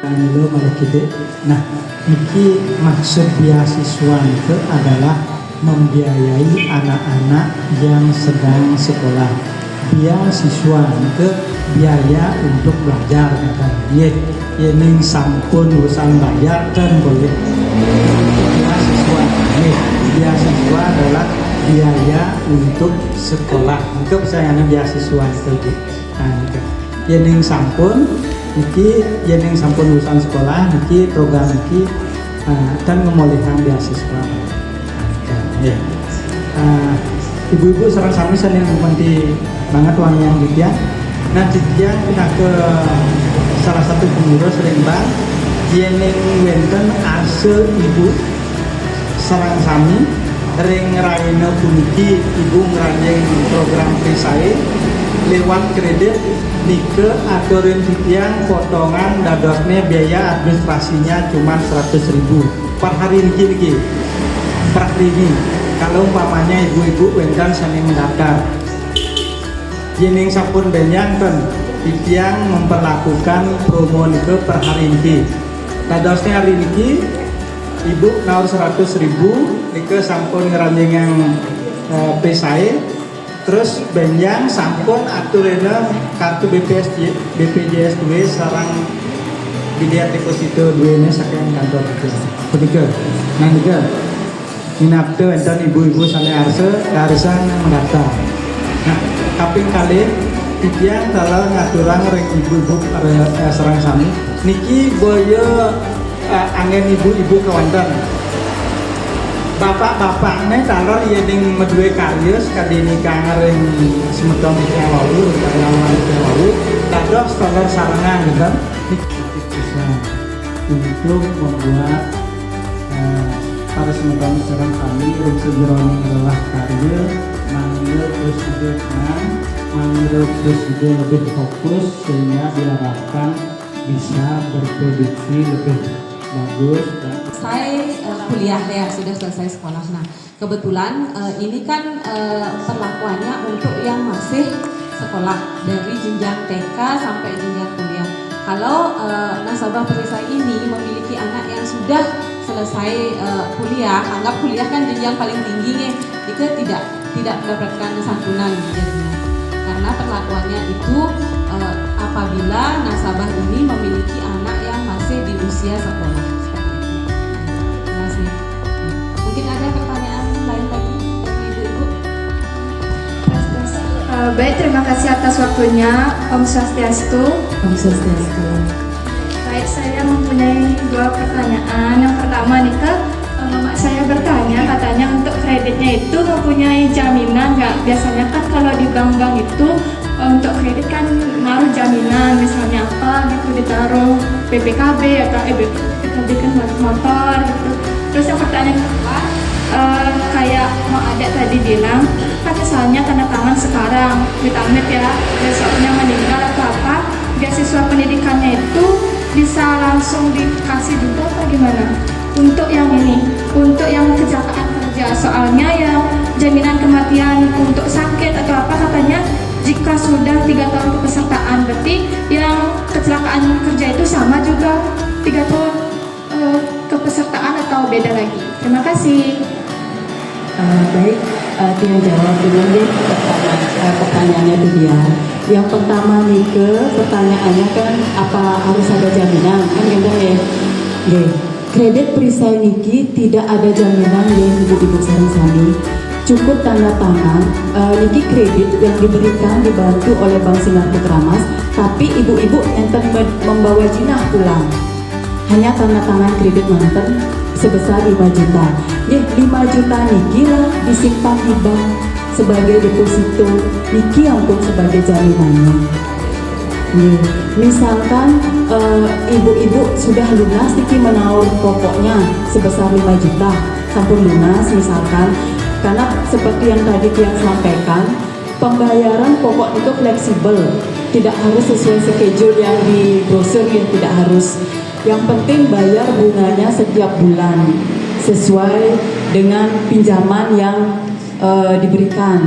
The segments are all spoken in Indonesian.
Halo Malekide. Nah, ini maksud beasiswa itu adalah membiayai anak-anak yang sedang sekolah. Beasiswa itu biaya untuk belajar katanya. Ini sampun urusan bayar kan boleh. Beasiswa ini beasiswa adalah biaya untuk sekolah. Untuk saya beasiswa itu. Nah, ini sampun Niki yang sampun lulusan sekolah, niki program niki dan pemulihan beasiswa. Ya. Ibu-ibu serang sami saya yang nanti banget uang yang gitu ya. Nah dia pindah ke salah satu pengurus Lembang, yang wenten ase ibu serang sami ring raina puniki ibu ngerajeng program Prisai lewat kredit nike aturin titiang potongan dadosnya biaya administrasinya cuma 100.000 per hari niki per hari ini. Kalau umpamanya ibu-ibu wendan sani mendaftar jening sampun benyanten titiang memperlakukan promo nike per hari niki dadosnya hari niki ibu naur 100.000 nike sampun ngeranjeng yang PSAE. Terus benjang sampun aturena kartu BPJS 2 sarang biaya deposito 2 nya saking kantor ketiga. Nah juga minapte enten ibu-ibu sane harusang mendaftar. Nah kaping kali titiang kalau ngaturang ring ibu-ibu sarang sami niki boyo angin ibu-ibu kawanten. Bapak-bapaknya kalau ia ding medue karyus kadini kangen semeton yang lalu dados telur sarangan gitu bisa untuk membuat para semeton serang kami yang sejeroni adalah karya manggil terus juga lebih fokus sehingga diharapkan bisa berproduksi lebih bagus. Saya kuliah ya, sudah selesai sekolah. Nah, kebetulan ini kan perlakuannya untuk yang masih sekolah dari jenjang TK sampai jenjang kuliah. Kalau nasabah perisai ini memiliki anak yang sudah selesai kuliah, anggap kuliah kan jenjang paling tinggi nih, itu tidak mendapatkan santunan jadinya. Karena perlakuannya itu apabila nasabah ini memiliki anak yang masih di usia sekolah. Mungkin ada pertanyaan lain lagi dari ibu-ibu? Baik, terima kasih atas waktunya. Om Swastiastu. Om Swastiastu. Baik, saya mempunyai 2 pertanyaan. Yang pertama nih Kak, mama saya bertanya katanya untuk kreditnya itu mempunyai jaminan nggak? Biasanya kan kalau di bank-bank itu untuk kredit kan naruh jaminan, misalnya apa gitu ditaruh BPKB atau BPKB kan motor gitu. Terus yang pertanyaan kedua, kayak mau ada tadi bilang, kan misalnya tanda tangan sekarang, amit-amit ya, besoknya meninggal atau apa, beasiswa pendidikannya itu bisa langsung dikasih juga apa gimana? Untuk yang ini, untuk yang kecelakaan kerja, soalnya yang jaminan kematian untuk sakit atau apa katanya, jika sudah 3 tahun kepesertaan, berarti yang kecelakaan kerja itu sama juga 3 tahun kepesertaan atau beda lagi? Terima kasih. Baik, Tia jawab dulu deh pertanyaannya itu dia. Yang pertama nih pertanyaannya kan apa harus ada jaminan kan gitu ya. Kredit perisai niki tidak ada jaminan yang ibu-ibu sami. Cukup tanda tangan niki kredit yang diberikan dibantu oleh Bank Sinar Putramas, tapi ibu-ibu enten membawa jinah pulang. Hanya tanda tangan kredit manten sebesar 5 juta. 5 juta niki lah disimpan di bank sebagai deposito, niki yang pun sebagai jaminannya. Misalkan ibu-ibu sudah lunas niki menaur pokoknya sebesar 5 juta sampun lunas misalkan, karena seperti yang tadi yang sampaikan, pembayaran pokok itu fleksibel, tidak harus sesuai schedule yang di brosur, yang tidak harus. Yang penting bayar bunganya setiap bulan sesuai dengan pinjaman yang diberikan.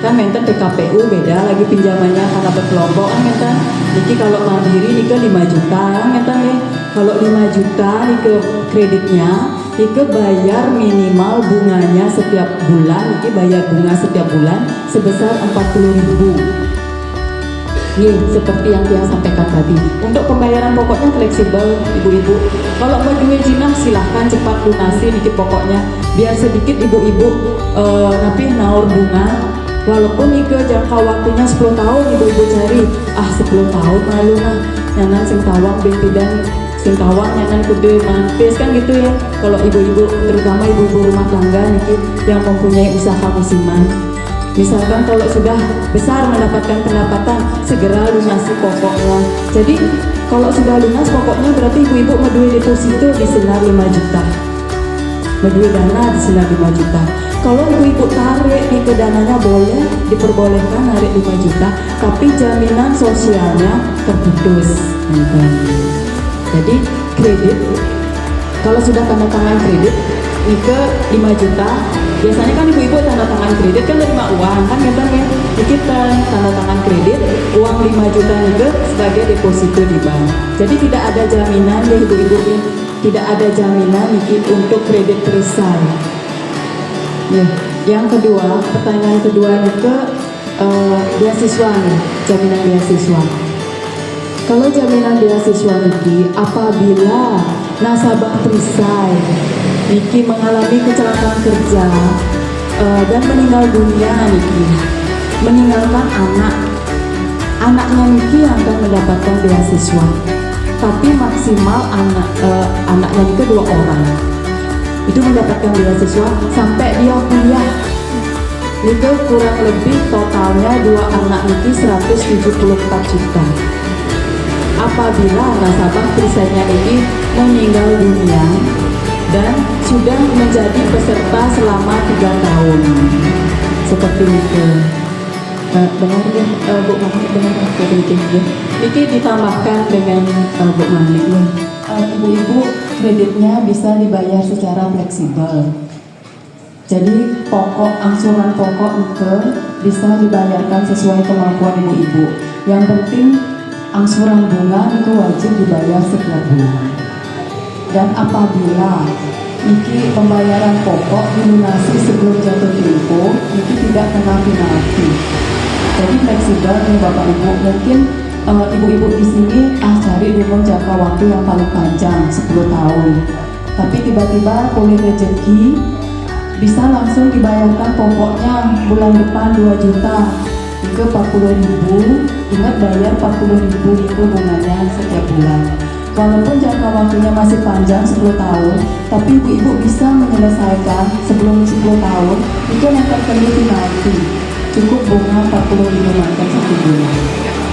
kan menten PKPU beda lagi pinjamannya karena berkelompok kan menten. Niki kalau mandiri niki 5 juta kan menten nih. Kalau 5 juta niki kreditnya niki bayar minimal bunganya setiap bulan, niki bayar bunga setiap bulan sebesar 40.000. Nih, seperti yang dia sampaikan tadi. Untuk pembayaran pokoknya fleksibel, ibu-ibu. Kalau mau duit jinah silahkan cepat lunasi niki pokoknya. Biar sedikit ibu-ibu tapi naur bunga. Walaupun niki jangka waktunya 10 tahun ibu-ibu cari. 10 tahun malu nah. Nyanan sing tawang binti dan sing tawang nyanan kudu mampis kan gitu ya. Kalau ibu-ibu, terutama ibu-ibu rumah tangga niki yang mempunyai usaha musiman. Misalkan kalau sudah besar mendapatkan pendapatan, segera lunasi pokoknya. Jadi kalau sudah lunas pokoknya berarti ibu-ibu medui deposito di senar 5 juta. Medui dana di senar 5 juta. Kalau ibu-ibu tarik di ke dananya boleh, diperbolehkan narik 5 juta, tapi jaminan sosialnya terputus. Jadi kredit, kalau sudah tanda tangan kredit, ini ke 5 juta, biasanya kan ibu-ibu tanda tangan kredit kan terima uang kan kita tanda tangan kredit uang 5 juta juga sebagai deposito di bank. Jadi tidak ada jaminan ya ibu-ibu ini, tidak ada jaminan niki untuk kredit perisai. Ya, yang kedua, pertanyaan kedua niki beasiswa nih, jaminan beasiswa. Kalau jaminan beasiswa niki apabila nasabah perisai niki mengalami kecelakaan kerja dan meninggal dunia niki, meninggalkan anaknya niki yang akan mendapatkan beasiswa, tapi maksimal anaknya niki 2 orang itu mendapatkan beasiswa sampai dia kuliah. Itu kurang lebih totalnya 2 anak niki 174 juta. Apabila nasabah perisainya niki meninggal dunia dan sudah menjadi peserta selama 3 tahun, seperti itu. Benar ya, Bu Mahli, benar seperti itu. Niki ditambahkan dengan Bu Mahli ya. Ibu-ibu kreditnya bisa dibayar secara fleksibel. Jadi angsuran pokok itu bisa dibayarkan sesuai kemampuan ibu-ibu. Yang penting angsuran bunga itu wajib dibayar setiap bulan. Dan apabila niki pembayaran pokok dilunasi sebelum jatuh tempo, niki tidak kena penalti. Jadi fleksibel nih Bapak Ibu. Mungkin ibu-ibu di sini cari dulu jangka waktu yang paling panjang 10 tahun. Tapi tiba-tiba pulih rezeki bisa langsung dibayarkan pokoknya bulan depan 2 juta. Itu 40.000. Ingat bayar 40.000 itu bunganya setiap bulan. Walaupun jangka waktunya masih panjang 10 tahun, tapi ibu-ibu bisa menyelesaikan sebelum 10 tahun, itu yang terkena penalti. Cukup bunga 40.000 makan 1 bulan.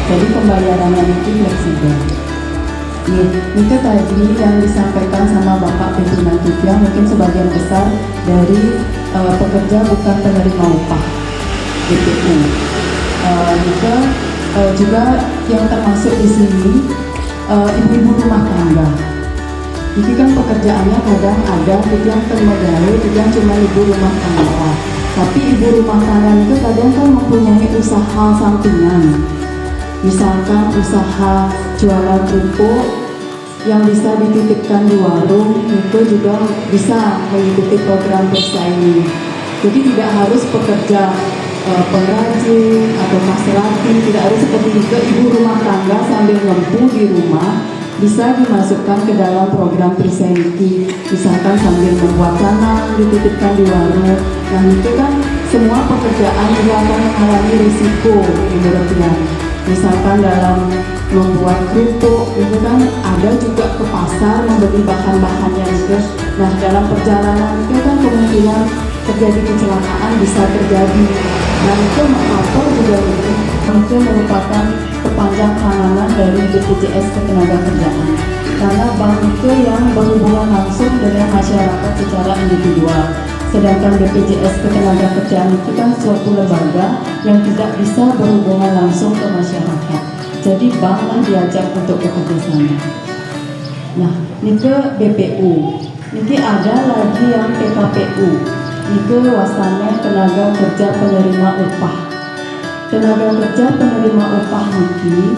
Jadi pembayarannya itu fleksibel. Itu tadi yang disampaikan sama Bapak Pimpinan Tivia, mungkin sebagian besar dari pekerja bukan penerima upah BPU. Juga yang termasuk di sini ibu-ibu rumah tangga. Ini kan pekerjaannya kadang ada yang termegawai, yang cuma ibu rumah tangga. Tapi ibu rumah tangga itu kadang kan mempunyai usaha sampingan. Misalkan usaha jualan kerupuk yang bisa dititipkan di warung, itu juga bisa mengikuti program bersaing. Jadi tidak harus pekerja pengrajin atau maserati, tidak harus seperti itu. Ibu rumah tangga sambil ngempu di rumah bisa dimasukkan ke dalam program Prisenki, misalkan sambil membuat canang dititipkan di warung. Nah itu kan semua pekerjaan yang akan mengalami risiko menurutnya. Misalkan dalam membuat kerupuk itu kan ada juga ke pasar membeli bahan-bahannya itu. Nah dalam perjalanan itu kan kemungkinan terjadi kecelakaan bisa terjadi. Nah itu motor juga itu merupakan kepanjang tanganan dari BPJS Ketenagakerjaan. Karena bank itu yang berhubungan langsung dengan masyarakat secara individual. Sedangkan BPJS Ketenagakerjaan itu kan suatu lembaga yang tidak bisa berhubungan langsung ke masyarakat. Jadi banklah diajak untuk bekerja sama. Nah, ini ke BPU. Ini ada lagi yang PKPU. Itu wasana tenaga kerja penerima upah. tenaga kerja penerima upah niki